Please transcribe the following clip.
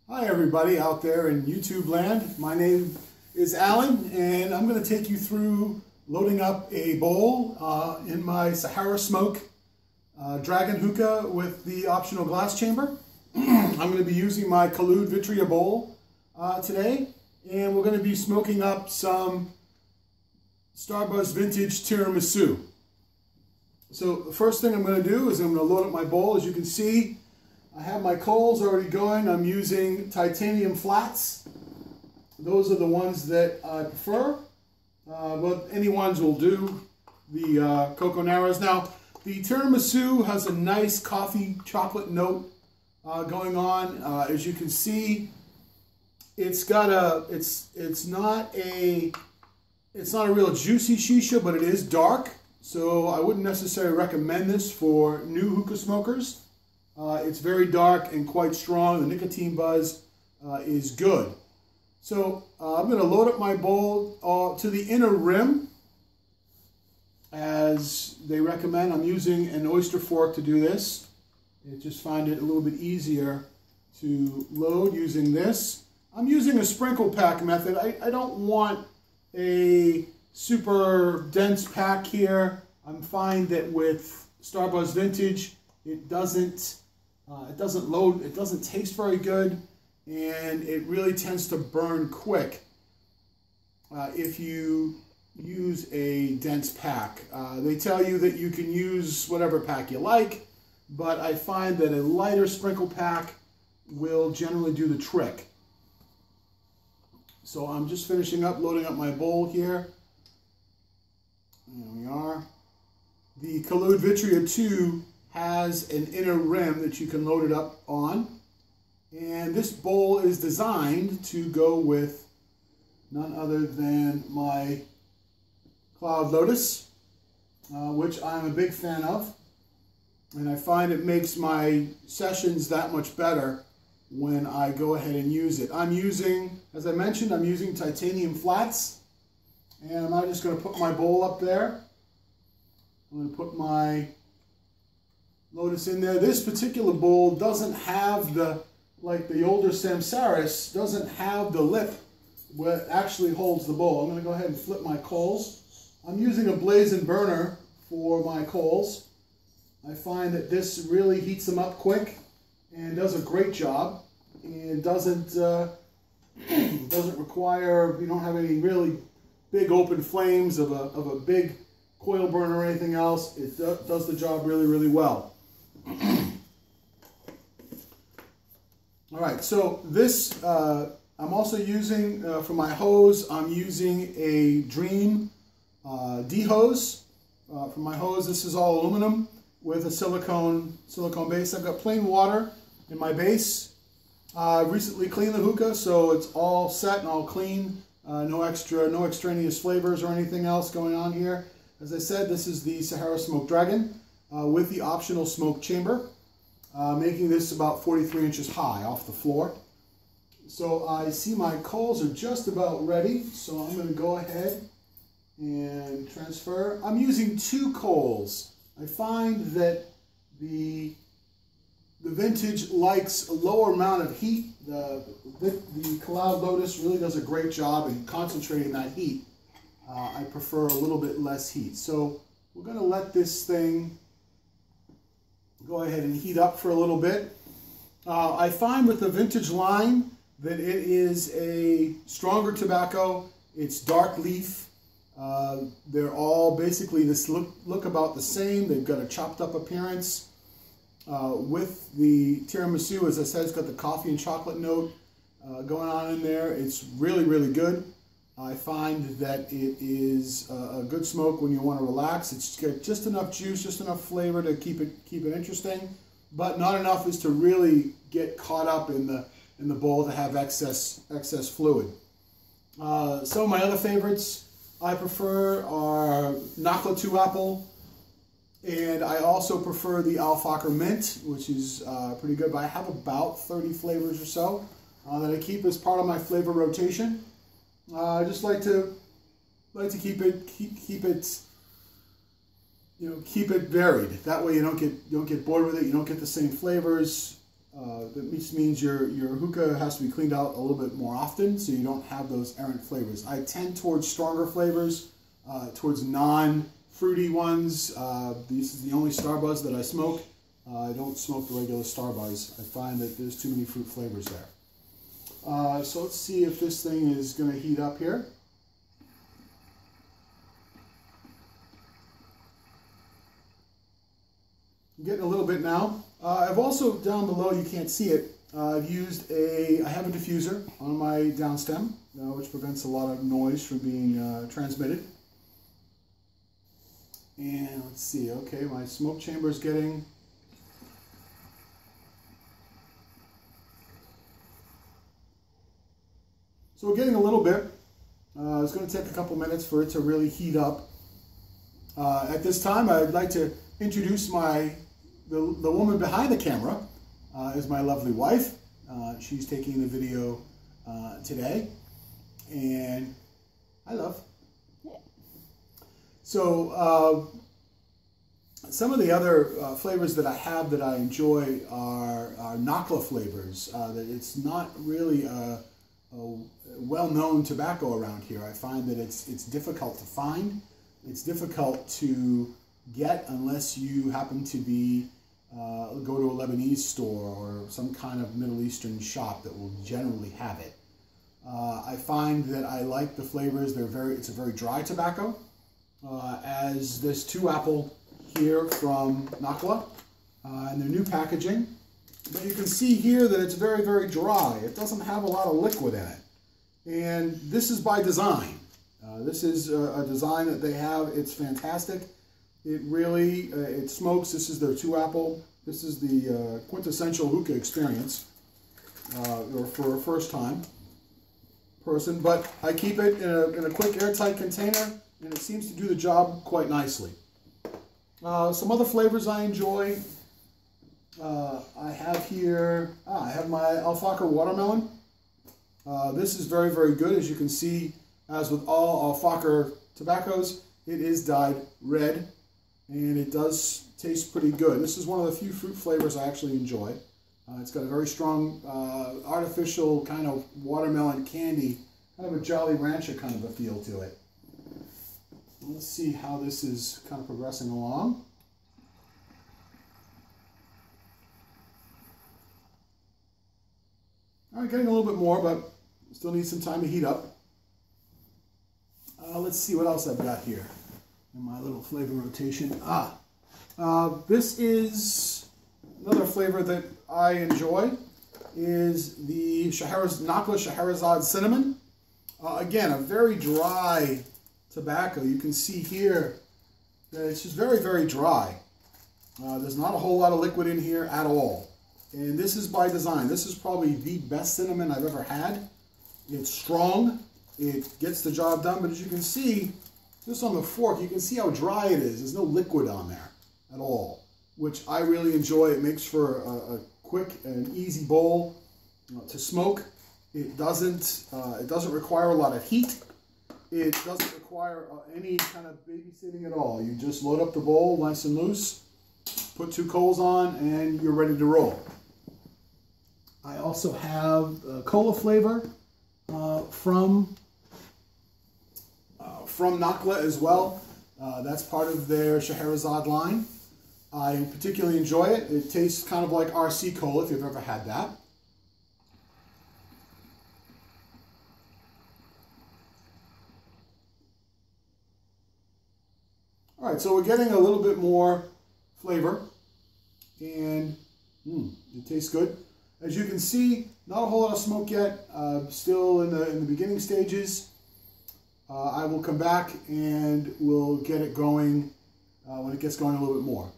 Hi everybody out there in YouTube land. My name is Alan and I'm going to take you through loading up a bowl in my Sahara Smoke Dragon Hookah with the optional glass chamber. I'm going to be using my Collude Vitria bowl today, and we're going to be smoking up some Starbucks Vintage Tiramisu. So the first thing I'm going to do is I'm going to load up my bowl. As you can see, I have my coals already going. I'm using titanium flats. Those are the ones that I prefer, but any ones will do. The Coco Narrows. Now, the tiramisu has a nice coffee chocolate note going on. As you can see, it's got a it's not a real juicy shisha, but it is dark. So I wouldn't necessarily recommend this for new hookah smokers. It's very dark and quite strong. The nicotine buzz is good. So I'm going to load up my bowl to the inner rim, as they recommend. I'm using an oyster fork to do this. I just find it a little bit easier to load using this. I'm using a sprinkle pack method. I don't want a super dense pack here. I find that with Starbucks Vintage, it doesn't load, it doesn't taste very good, and it really tends to burn quick if you use a dense pack. They tell you that you can use whatever pack you like, but I find that a lighter sprinkle pack will generally do the trick. So I'm just finishing up loading up my bowl here. There we are. The Collude Vitria 2 has an inner rim that you can load it up on, and this bowl is designed to go with none other than my Cloud Lotus, which I'm a big fan of, and I find it makes my sessions that much better when I go ahead and use it. I'm using, as I mentioned, I'm using titanium flats, and I'm now just going to put my bowl up there. I'm going to put my Lotus in there. This particular bowl doesn't have the, like the older Samsaris, doesn't have the lip where it actually holds the bowl. I'm going to go ahead and flip my coals. I'm using a blazing burner for my coals. I find that this really heats them up quick and does a great job, and doesn't require, you don't have any really big open flames of a big coil burner or anything else. It does the job really, really well. All right, so this I'm also using for my hose. I'm using a Dream D-hose for my hose. This is all aluminum with a silicone base. I've got plain water in my base. I recently cleaned the hookah, so it's all set and all clean. No extraneous flavors or anything else going on here. As I said, this is the Sahara Smoke Dragon with the optional smoke chamber, making this about 43 inches high off the floor. So I see my coals are just about ready, so I'm going to go ahead and transfer. I'm using 2 coals. I find that the Vintage likes a lower amount of heat. The Cloud Lotus really does a great job in concentrating that heat. I prefer a little bit less heat. So we're going to let this thing go ahead and heat up for a little bit. I find with the Vintage line that it is a stronger tobacco. It's dark leaf. They're all basically look about the same. They've got a chopped up appearance. With the tiramisu, as I said, it's got the coffee and chocolate note going on in there. It's really, really good. I find that it is a good smoke when you want to relax. It's got just enough juice, just enough flavor to keep it interesting, but not enough is to really get caught up in the bowl to have excess fluid. Some of my other favorites I prefer are Nakla 2 Apple, and I also prefer the Alfacher Mint, which is pretty good. But I have about 30 flavors or so that I keep as part of my flavor rotation. I just like to keep it keep it varied. That way you don't get bored with it. You don't get the same flavors That means your hookah has to be cleaned out a little bit more often, so you don't have those errant flavors. I tend towards stronger flavors, towards non-fruity ones. This is the only Star Buzz that I smoke. I don't smoke the regular Star Buzz. I find that there's too many fruit flavors there. So let's see if this thing is going to heat up here. I'm getting a little bit now. I've also, down below, you can't see it, I have a diffuser on my downstem, which prevents a lot of noise from being transmitted. And let's see, okay, my smoke chamber is getting... So we're getting a little bit. It's going to take a couple minutes for it to really heat up. At this time, I'd like to introduce the woman behind the camera is my lovely wife. She's taking the video today, and hi, love. So some of the other flavors that I have that I enjoy are Nakla flavors. It's not really a well-known tobacco around here. I find that it's difficult to find. It's difficult to get unless you happen to be go to a Lebanese store or some kind of Middle Eastern shop that will generally have it. I find that I like the flavors. It's a very dry tobacco. As this 2-apple here from Nakla and their new packaging. But you can see here that it's very, very dry. It doesn't have a lot of liquid in it. And this is by design. This is a design that they have. It's fantastic. It really, it smokes. This is their 2-apple. This is the quintessential hookah experience or for a first-time person. But I keep it in a quick airtight container, and it seems to do the job quite nicely. Some other flavors I enjoy. I have here, I have my Alfaka watermelon. This is very, very good. As you can see, as with all Alfaka tobaccos, it is dyed red, and it does taste pretty good. This is one of the few fruit flavors I actually enjoy. It's got a very strong artificial kind of watermelon candy, kind of a Jolly Rancher kind of a feel to it. Let's see how this is kind of progressing along. All right, getting a little bit more, but still need some time to heat up. Let's see what else I've got here in my little flavor rotation. This is another flavor that I enjoy, is the Nakla Scheherazade Cinnamon. Again, a very dry tobacco. You can see here that it's just very, very dry. There's not a whole lot of liquid in here at all. And this is by design. This is probably the best cinnamon I've ever had. It's strong. It gets the job done. But as you can see, just on the fork, you can see how dry it is. There's no liquid on there at all, which I really enjoy. It makes for a quick and easy bowl to smoke. It doesn't require a lot of heat. It doesn't require any kind of babysitting at all. You just load up the bowl nice and loose, put 2 coals on, and you're ready to roll. I also have cola flavor from Nakla as well. That's part of their Scheherazade line. I particularly enjoy it. It tastes kind of like RC Cola, if you've ever had that. All right, so we're getting a little bit more flavor, and it tastes good. As you can see, not a whole lot of smoke yet. Still in the beginning stages. I will come back and we'll get it going when it gets going a little bit more.